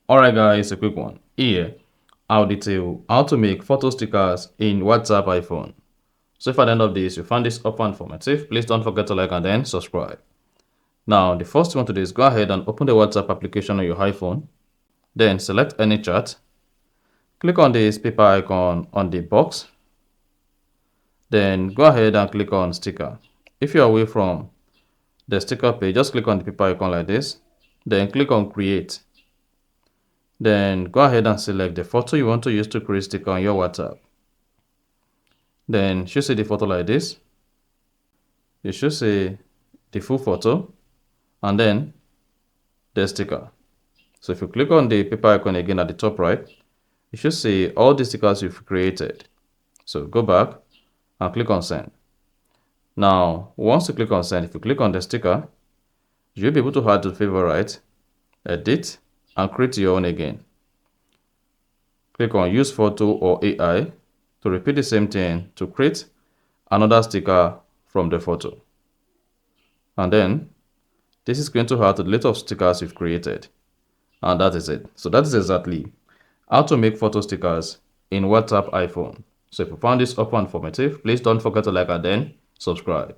Alright guys, a quick one. Here, I'll detail how to make photo stickers in WhatsApp iPhone. So if at the end of this you found this helpful and informative, please don't forget to like and then subscribe. Now, the first thing you want to do is go ahead and open the WhatsApp application on your iPhone. Then select any chat. Click on this paper icon on the box. Then go ahead and click on sticker. If you're away from the sticker page, just click on the paper icon like this. Then click on create. Then go ahead and select the photo you want to use to create sticker on your WhatsApp. Then you should see the photo like this. You should see the full photo and then the sticker. So if you click on the paper icon again at the top right, you should see all the stickers you've created. So go back and click on send. Now, once you click on send, if you click on the sticker, you'll be able to add to favorite, edit, and create your own again. Click on use photo or AI to repeat the same thing to create another sticker from the photo. And then this is going to add to the list of stickers you've created. And that is it. So that is exactly how to make photo stickers in WhatsApp iPhone. So if you found this helpful and informative, please don't forget to like and then subscribe.